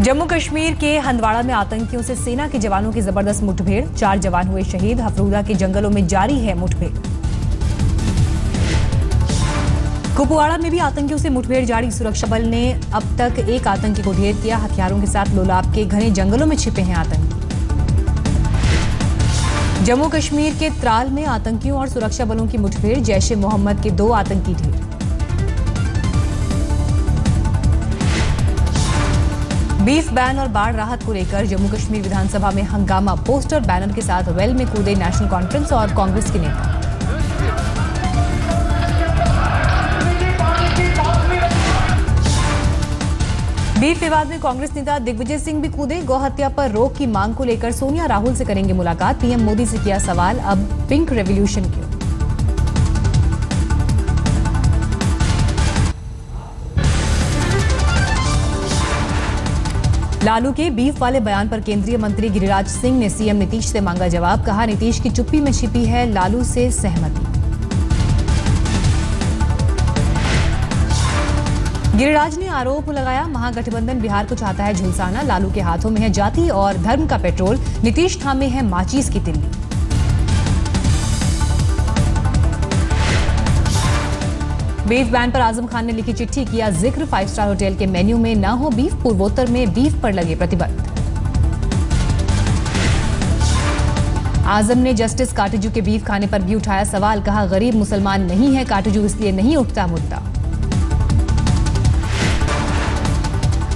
जम्मू कश्मीर के हंदवाड़ा में आतंकियों से सेना के जवानों की जबरदस्त मुठभेड़, 4 जवान हुए शहीद। हफरूदा के जंगलों में जारी है मुठभेड़। कुपवाड़ा में भी आतंकियों से मुठभेड़ जारी। सुरक्षा बल ने अब तक एक आतंकी को ढेर किया। हथियारों के साथ लोलाब के घने जंगलों में छिपे हैं आतंकी। जम्मू कश्मीर के त्राल में आतंकियों और सुरक्षा बलों की मुठभेड़, जैश ए मोहम्मद के 2 आतंकी ढेर। बीफ बैन और बाढ़ राहत को लेकर जम्मू कश्मीर विधानसभा में हंगामा। पोस्टर बैनर के साथ वेल में कूदे नेशनल कॉन्फ्रेंस और कांग्रेस के नेता। बीफ विवाद में कांग्रेस नेता दिग्विजय सिंह भी कूदे। गौ हत्या पर रोक की मांग को लेकर सोनिया राहुल से करेंगे मुलाकात। पीएम मोदी से किया सवाल, अब पिंक रेवोल्यूशन क्यों? लालू के बीफ वाले बयान पर केंद्रीय मंत्री गिरिराज सिंह ने सीएम नीतीश से मांगा जवाब। कहा, नीतीश की चुप्पी में छिपी है लालू से सहमति। गिरिराज ने आरोप लगाया, महागठबंधन बिहार को चाहता है झुलसाना। लालू के हाथों में है जाति और धर्म का पेट्रोल, नीतीश थामे है माचिस की तिल्ली। बीफ बैन पर आजम खान ने लिखी चिट्ठी, किया जिक्र। 5 स्टार होटल के मेन्यू में ना हो बीफ। पूर्वोत्तर में बीफ पर लगे प्रतिबंध। आजम ने जस्टिस काटजू के बीफ खाने पर भी उठाया सवाल। कहा, गरीब मुसलमान नहीं है काटजू, इसलिए नहीं उठता मुद्दा।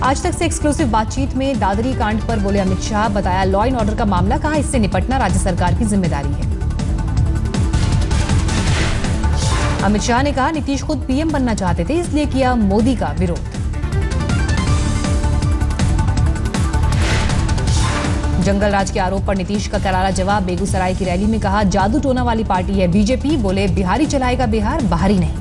आज तक से एक्सक्लूसिव बातचीत में दादरी कांड पर बोले अमित शाह। बताया लॉ एंड ऑर्डर का मामला, कहा इससे निपटना राज्य सरकार की जिम्मेदारी है। अमित शाह ने कहा, नीतीश खुद पीएम बनना चाहते थे, इसलिए किया मोदी का विरोध। जंगल राज के आरोप पर नीतीश का करारा जवाब। बेगूसराय की रैली में कहा, जादू टोना वाली पार्टी है बीजेपी। बोले, बिहारी चलाएगा बिहार, बाहरी नहीं।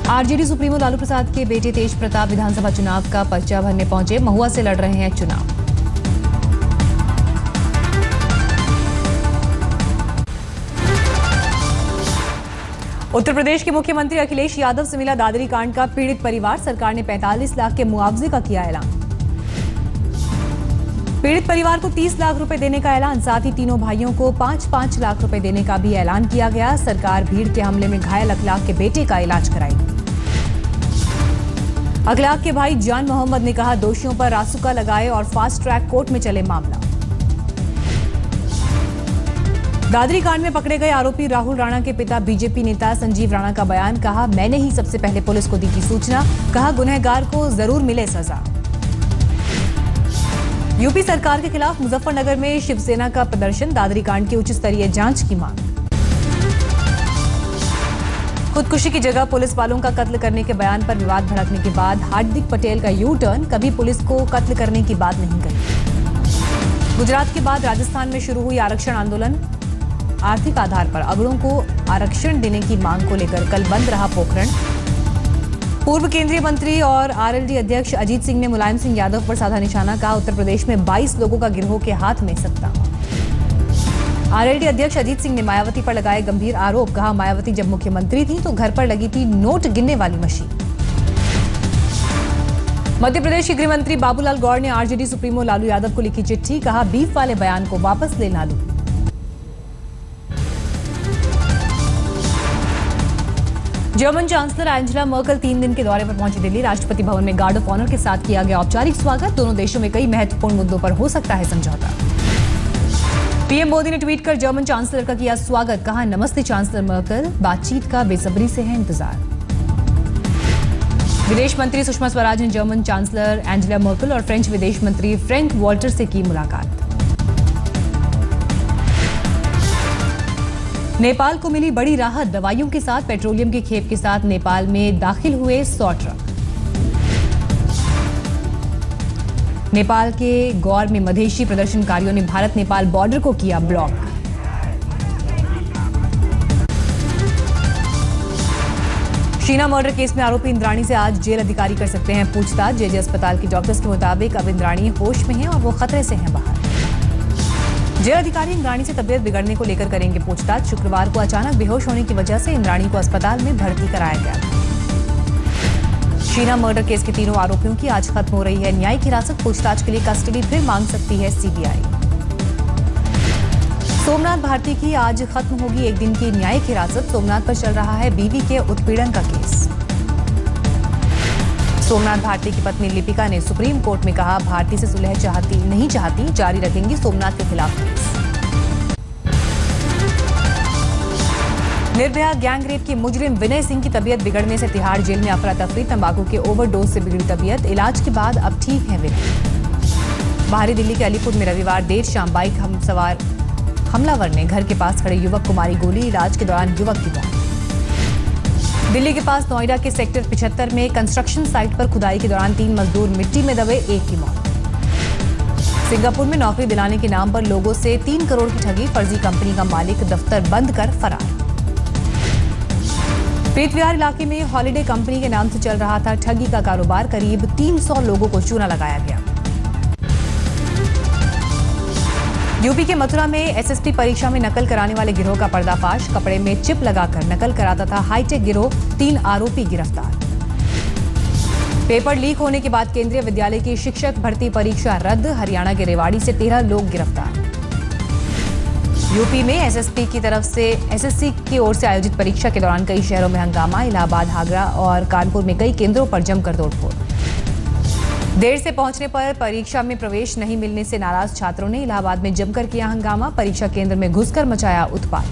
आरजेडी सुप्रीमो लालू प्रसाद के बेटे तेज प्रताप विधानसभा चुनाव का पर्चा भरने पहुंचे। महुआ से लड़ रहे हैं चुनाव। उत्तर प्रदेश के मुख्यमंत्री अखिलेश यादव से मिला दादरी कांड का पीड़ित परिवार। सरकार ने 45 लाख के मुआवजे का किया ऐलान। पीड़ित परिवार को 30 लाख रुपए देने का ऐलान। साथ ही तीनों भाइयों को 5-5 लाख रुपए देने का भी ऐलान किया गया। सरकार भीड़ के हमले में घायल अखलाक के बेटे का इलाज कराएगी। अखलाक के भाई जान मोहम्मद ने कहा, दोषियों पर रासुका लगाए और फास्ट ट्रैक कोर्ट में चले मामला। दादरी कांड में पकड़े गए आरोपी राहुल राणा के पिता बीजेपी नेता संजीव राणा का बयान। कहा, मैंने ही सबसे पहले पुलिस को दी थी सूचना। कहा, गुनहगार को जरूर मिले सजा। यूपी सरकार के खिलाफ मुजफ्फरनगर में शिवसेना का प्रदर्शन। दादरी कांड की उच्च स्तरीय जांच की मांग। खुदकुशी की जगह पुलिस वालों का कत्ल करने के बयान पर विवाद भड़कने के बाद हार्दिक पटेल का यू टर्न। कभी पुलिस को कत्ल करने की बात नहीं कही। गुजरात के बाद राजस्थान में शुरू हुई आरक्षण आंदोलन। आर्थिक आधार पर अगड़ों को आरक्षण देने की मांग को लेकर कल बंद रहा पोखरण। पूर्व केंद्रीय मंत्री और आरएलडी अध्यक्ष अजीत सिंह ने मुलायम सिंह यादव पर साधा निशाना। कहा, उत्तर प्रदेश में 22 लोगों का गिरोह के हाथ में सत्ता। आरएलडी अध्यक्ष अजीत सिंह ने मायावती पर लगाए गंभीर आरोप। कहा, मायावती जब मुख्यमंत्री थी तो घर पर लगी थी नोट गिनने वाली मशीन। मध्य प्रदेश के गृह मंत्री बाबूलाल गौड़ ने आरजेडी सुप्रीमो लालू यादव को लिखी चिट्ठी। कहा, बीफ वाले बयान को वापस ले Lalu. German chancellor Angela Merkel 3 दिन के दौरे पर पहुंची दिल्ली। राष्ट्रपति भवन में गार्ड ऑफ ऑनर के साथ किया गया औपचारिक स्वागत। दोनों देशों में कई महत्वपूर्ण मुद्दों पर हो सकता है समझौता। पीएम मोदी ने ट्वीट कर जर्मन चांसलर का किया स्वागत। कहा, नमस्ते चांसलर मर्केल, बातचीत का बेसब्री से है इंतजार। विदेश मंत्री सुषमा स्वराज ने जर्मन चांसलर एंजेला मर्केल और फ्रेंच विदेश मंत्री फ्रैंक वॉल्टर से की मुलाकात। नेपाल को मिली बड़ी राहत। दवाइयों के साथ पेट्रोलियम की खेप के साथ नेपाल में दाखिल हुए 100 ट्रक। नेपाल के गौर में मधेशी प्रदर्शनकारियों ने भारत नेपाल बॉर्डर को किया ब्लॉक। शीना मर्डर केस में आरोपी इंद्राणी से आज जेल अधिकारी कर सकते हैं पूछताछ। जेजे अस्पताल के डॉक्टर्स के मुताबिक अब इंद्राणी होश में है और वो खतरे से हैं बाहर। जेल अधिकारी इंद्राणी से तबीयत बिगड़ने को लेकर करेंगे पूछताछ। शुक्रवार को अचानक बेहोश होने की वजह से इंद्राणी को अस्पताल में भर्ती कराया गया था। शीना मर्डर केस के तीनों आरोपियों की आज खत्म हो रही है न्यायिक हिरासत। पूछताछ के लिए कस्टडी फिर मांग सकती है सीबीआई। सोमनाथ भारती की आज खत्म होगी एक दिन की न्यायिक हिरासत। सोमनाथ पर चल रहा है बीवी के उत्पीड़न का केस। सोमनाथ भारती की पत्नी लिपिका ने सुप्रीम कोर्ट में कहा, भारती से सुलह नहीं चाहती, जारी रखेंगी सोमनाथ के खिलाफ केस। निर्भया गैंग रेप के मुजरिम विनय सिंह की तबीयत बिगड़ने से तिहाड़ जेल में अफरा तफरी। तंबाकू के ओवरडोज से बिगड़ी तबीयत, इलाज के बाद अब ठीक है विनय। बाहरी दिल्ली के अलीपुर में रविवार देर शाम बाइक सवार हमलावर ने घर के पास खड़े युवक को मारी गोली। इलाज के दौरान युवक की मौत। दिल्ली के पास नोएडा के सेक्टर 75 में कंस्ट्रक्शन साइट पर खुदाई के दौरान 3 मजदूर मिट्टी में दबे, एक की मौत। सिंगापुर में नौकरी दिलाने के नाम पर लोगों से 3 करोड़ की ठगी। फर्जी कंपनी का मालिक दफ्तर बंद कर फरार। प्रीतविहार इलाके में हॉलिडे कंपनी के नाम से चल रहा था ठगी का कारोबार। करीब 300 लोगों को चूना लगाया गया। यूपी के मथुरा में एसएसपी परीक्षा में नकल कराने वाले गिरोह का पर्दाफाश। कपड़े में चिप लगाकर नकल कराता था हाईटेक गिरोह, 3 आरोपी गिरफ्तार। पेपर लीक होने के बाद केंद्रीय विद्यालय की शिक्षक भर्ती परीक्षा रद्द। हरियाणा के रेवाड़ी से 13 लोग गिरफ्तार। यूपी में एसएससी की ओर से आयोजित परीक्षा के दौरान कई शहरों में हंगामा। इलाहाबाद, आगरा और कानपुर में कई केंद्रों पर जमकर तोड़फोड़। देर से पहुंचने पर परीक्षा में प्रवेश नहीं मिलने से नाराज छात्रों ने इलाहाबाद में जमकर किया हंगामा। परीक्षा केंद्र में घुसकर मचाया उत्पात।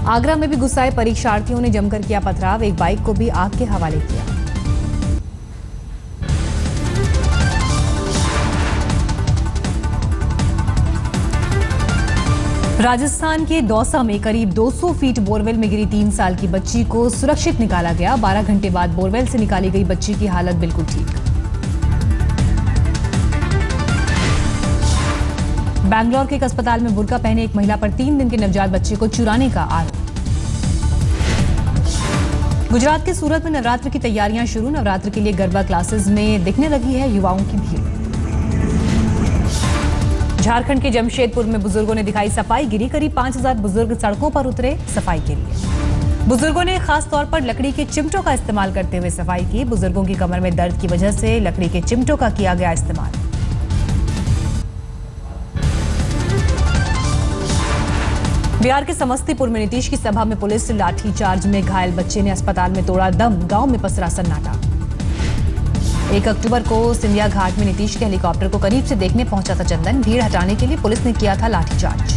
आगरा में भी गुस्साए परीक्षार्थियों ने जमकर किया पथराव। एक बाइक को भी आग के हवाले किया। राजस्थान के दौसा में करीब 200 फीट बोरवेल में गिरी 3 साल की बच्ची को सुरक्षित निकाला गया। 12 घंटे बाद बोरवेल से निकाली गई बच्ची की हालत बिल्कुल ठीक। बैंगलोर के एक अस्पताल में बुर्का पहने एक महिला पर 3 दिन के नवजात बच्चे को चुराने का आरोप। गुजरात के सूरत में नवरात्र की तैयारियां शुरू। नवरात्र के लिए गरबा क्लासेस में दिखने लगी है युवाओं की भीड़। झारखंड के जमशेदपुर में बुजुर्गों ने दिखाई सफाई गिरी। करीब 5000 बुजुर्ग सड़कों पर उतरे सफाई के लिए। बुजुर्गों ने खास तौर पर लकड़ी के चिमटों का इस्तेमाल करते हुए सफाई की। बुजुर्गों की कमर में दर्द की वजह से लकड़ी के चिमटों का किया गया इस्तेमाल। बिहार के समस्तीपुर में नीतीश की सभा में पुलिस लाठीचार्ज में घायल बच्चे ने अस्पताल में तोड़ा दम। गांव में पसरा सन्नाटा। 1 अक्टूबर को सिंधिया घाट में नीतीश के हेलीकॉप्टर को करीब से देखने पहुंचा था चंदन। भीड़ हटाने के लिए पुलिस ने किया था लाठीचार्ज।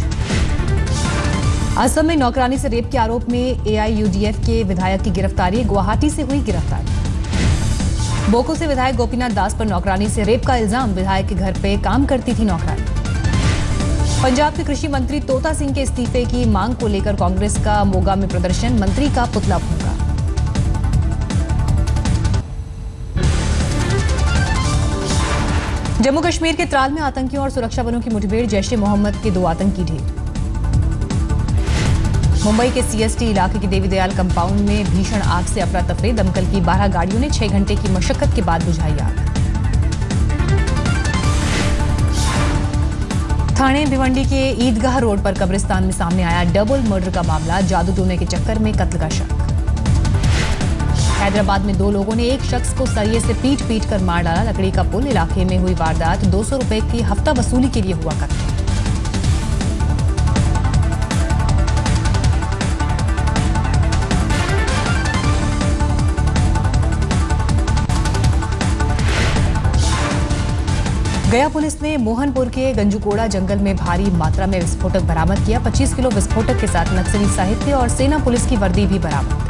असम में नौकरानी से रेप के आरोप में एआईयूडीएफ के विधायक की गिरफ्तारी। गुवाहाटी से हुई गिरफ्तारी। बोको से विधायक गोपीनाथ दास पर नौकरानी से रेप का इल्जाम। विधायक के घर पे काम करती थी नौकरानी। पंजाब के कृषि मंत्री तोता सिंह के इस्तीफे की मांग को लेकर कांग्रेस का मोगा में प्रदर्शन। मंत्री का पुतला फूंका। जम्मू कश्मीर के त्राल में आतंकियों और सुरक्षा बलों की मुठभेड़। जैश ए मोहम्मद के 2 आतंकी ढेर। मुंबई के सीएसटी इलाके के देवी दयाल कंपाउंड में भीषण आग से अफरा तफरी। दमकल की 12 गाड़ियों ने 6 घंटे की मशक्कत के बाद बुझाई आग। थाने भिवंडी के ईदगाह रोड पर कब्रिस्तान में सामने आया डबल मर्डर का मामला। जादू टोने के चक्कर में कत्ल का शक। हैदराबाद में 2 लोगों ने एक शख्स को सरिये से पीट कर मार डाला। लकड़ी का पुल इलाके में हुई वारदात। 200 रुपए की हफ्ता वसूली के लिए हुआ कत्ल। गया पुलिस ने मोहनपुर के गंजुकोड़ा जंगल में भारी मात्रा में विस्फोटक बरामद किया। 25 किलो विस्फोटक के साथ नक्सली साहित्य और सेना पुलिस की वर्दी भी बरामद।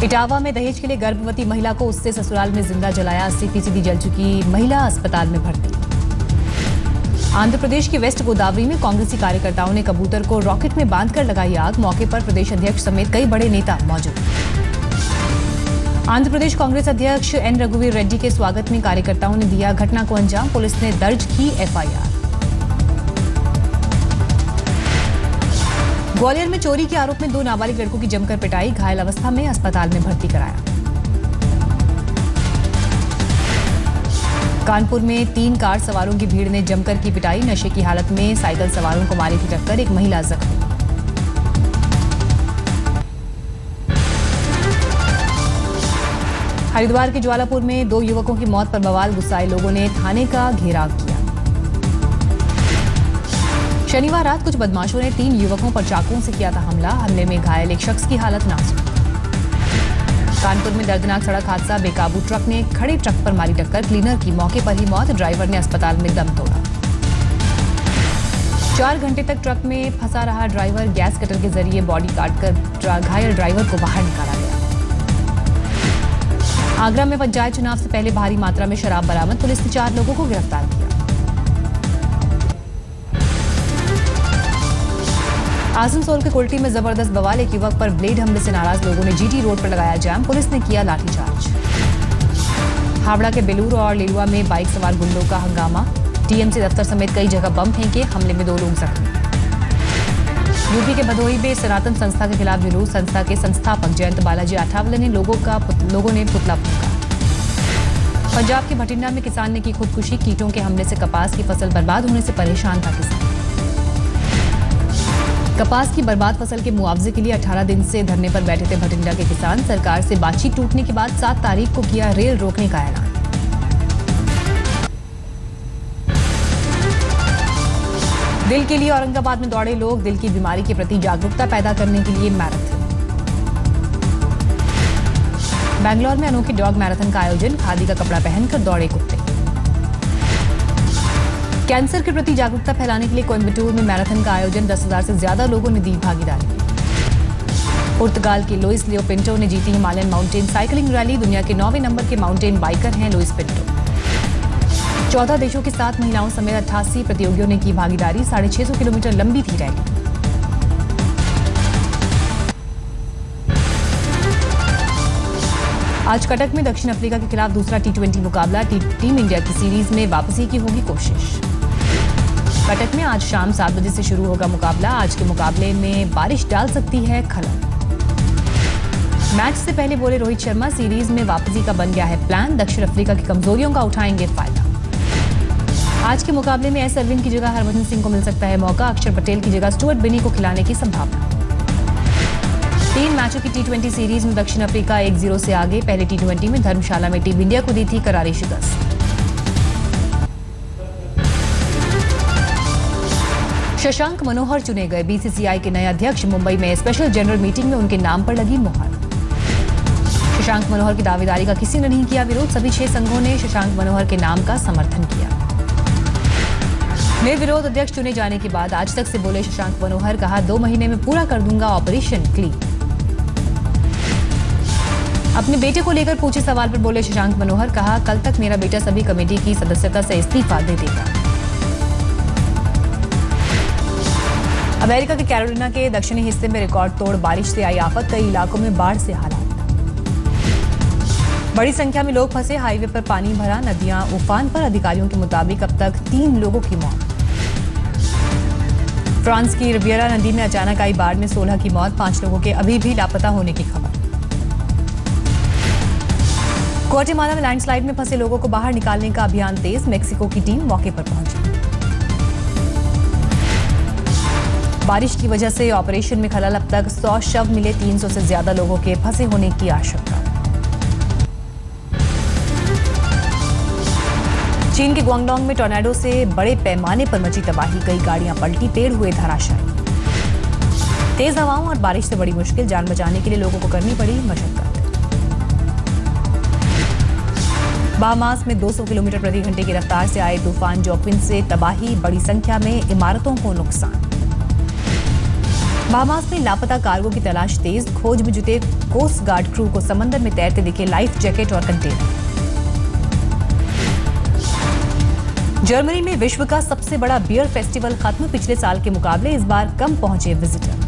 इटावा में दहेज के लिए गर्भवती महिला को उससे ससुराल में जिंदा जलाया। 80% जल चुकी महिला अस्पताल में भर्ती। आंध्र प्रदेश के वेस्ट गोदावरी में कांग्रेसी कार्यकर्ताओं ने कबूतर को रॉकेट में बांधकर लगाई आग। मौके पर प्रदेश अध्यक्ष समेत कई बड़े नेता मौजूद। आंध्र प्रदेश कांग्रेस अध्यक्ष एन रघुवीर रेड्डी के स्वागत में कार्यकर्ताओं ने दिया घटना को अंजाम। पुलिस ने दर्ज की एफआईआर। ग्वालियर में चोरी के आरोप में 2 नाबालिग लड़कों की जमकर पिटाई। घायल अवस्था में अस्पताल में भर्ती कराया। कानपुर में 3 कार सवारों की भीड़ ने जमकर की पिटाई। नशे की हालत में साइकिल सवारों को मारी थी टक्कर, एक महिला जख्मी। हरिद्वार के ज्वालापुर में 2 युवकों की मौत पर बवाल, गुस्साए लोगों ने थाने का घेराव किया। शनिवार रात कुछ बदमाशों ने 3 युवकों पर चाकुओं से किया था हमला। हमले में घायल एक शख्स की हालत नाजुक। कानपुर में दर्दनाक सड़क हादसा, बेकाबू ट्रक ने खड़े ट्रक पर मारी टक्कर, क्लीनर की मौके पर ही मौत, ड्राइवर ने अस्पताल में दम तोड़ा। 4 घंटे तक ट्रक में फंसा रहा ड्राइवर, गैस कटर के जरिए बॉडी काटकर घायल ड्राइवर को बाहर निकाला गया। आगरा में पंचायत चुनाव से पहले भारी मात्रा में शराब बरामद, पुलिस ने 4 लोगों को गिरफ्तार किया। आसनसोल के कुल्टी में जबरदस्त बवाल, एक युवक पर ब्लेड हमले से नाराज लोगों ने जीटी रोड पर लगाया जाम, पुलिस ने किया लाठीचार्ज। हावड़ा के बेलूर और लेलुआ में बाइक सवार गुंडों का हंगामा, टीएमसी दफ्तर समेत कई जगह बम फेंके, हमले में 2 लोग जख्मी। यूपी के भदोही में सनातन संस्था के खिलाफ जुलूस, संस्था के संस्थापक जयंत बालाजी आठावले ने लोगों ने पुतला फूंका। पंजाब के भटिंडा में किसान ने की खुदकुशी, कीटों के हमले से कपास की फसल बर्बाद होने से परेशान था किसान। कपास की बर्बाद फसल के मुआवजे के लिए 18 दिन से धरने पर बैठे थे भटिंडा के किसान। सरकार से बातचीत टूटने के बाद 7 तारीख को किया रेल रोकने का ऐलान। दिल के लिए औरंगाबाद में दौड़े लोग, दिल की बीमारी के प्रति जागरूकता पैदा करने के लिए मैराथन। बैंगलोर में अनोखी डॉग मैराथन का आयोजन, खादी का कपड़ा पहनकर दौड़े कुत्ते। कैंसर के प्रति जागरूकता फैलाने के लिए कोयम्बटूर में मैराथन का आयोजन, 10,000 से ज्यादा लोगों ने दी भागीदारी। पुर्तगाल के लुइस लियो पिंटो ने जीती हिमालयन माउंटेन साइकिलिंग रैली, दुनिया के 9वें नंबर के माउंटेन बाइकर हैं लुइस पिंटो। 14 देशों के 7 महिलाओं समेत 88 प्रतियोगियों ने की भागीदारी, 650 किलोमीटर लंबी थी रैली। आज कटक में दक्षिण अफ्रीका के खिलाफ दूसरा T20 मुकाबला, टीम इंडिया की सीरीज में वापसी की होगी कोशिश। कटक में आज शाम 7 बजे से शुरू होगा मुकाबला। आज के मुकाबले में बारिश डाल सकती है खलल। मैच से पहले बोले रोहित शर्मा, सीरीज में वापसी का बन गया है प्लान, दक्षिण अफ्रीका की कमजोरियों का उठाएंगे फायदा। आज के मुकाबले में एस अरविंद की जगह हरभजन सिंह को मिल सकता है मौका, अक्षर पटेल की जगह स्टुअर्ट बिनी को खिलाने की संभावना। 3 मैचों की T20 सीरीज में दक्षिण अफ्रीका 1-0 से आगे। पहले T20 में धर्मशाला में टीम इंडिया को दी थी करारी शिकस्त। शशांक मनोहर चुने गए बीसीसीआई के नए अध्यक्ष, मुंबई में स्पेशल जनरल मीटिंग में उनके नाम पर लगी मुहर। शशांक मनोहर की दावेदारी का किसी ने नहीं किया विरोध, सभी 6 संघों ने शशांक मनोहर के नाम का समर्थन किया। निर्विरोध अध्यक्ष चुने जाने के बाद आज तक से बोले शशांक मनोहर, कहा 2 महीने में पूरा कर दूंगा ऑपरेशन क्लीन। अपने बेटे को लेकर पूछे सवाल पर बोले शशांक मनोहर, कहा कल तक मेरा बेटा सभी कमेटी की सदस्यता से इस्तीफा दे देगा। अमेरिका के कैरोलिना के दक्षिणी हिस्से में रिकॉर्ड तोड़ बारिश से आई आफत, कई इलाकों में बाढ़ से हालात। बड़ी संख्या में लोग फंसे, हाईवे पर पानी भरा, नदियां उफान पर, अधिकारियों के मुताबिक अब तक 3 लोगों की मौत। फ्रांस की रिवियरा नदी में अचानक आई बाढ़ में 16 की मौत, 5 लोगों के अभी भी लापता होने की खबर। ग्वाटेमाला में लैंडस्लाइड में फंसे लोगों को बाहर निकालने का अभियान तेज, मेक्सिको की टीम मौके पर पहुंची। बारिश की वजह से ऑपरेशन में खलल, अब तक 100 शव मिले, 300 से ज्यादा लोगों के फंसे होने की आशंका। चीन के ग्वांगडोंग में टॉर्नेडो से बड़े पैमाने पर मची तबाही, कई गाड़ियां पलटी, पेड़ हुए धराशायी। तेज हवाओं और बारिश से बड़ी मुश्किल, जान बचाने के लिए लोगों को करनी पड़ी मशक्कत। बाहामास में 200 किलोमीटर प्रति घंटे की रफ्तार से आए तूफान जोक्विन से तबाही, बड़ी संख्या में इमारतों को नुकसान। बाहामास में लापता कार्गो की तलाश तेज, खोज में जुटे कोस्ट गार्ड क्रू को समंदर में तैरते दिखे लाइफ जैकेट और कंटेनर। जर्मनी में विश्व का सबसे बड़ा बियर फेस्टिवल खत्म, पिछले साल के मुकाबले इस बार कम पहुंचे विजिटर।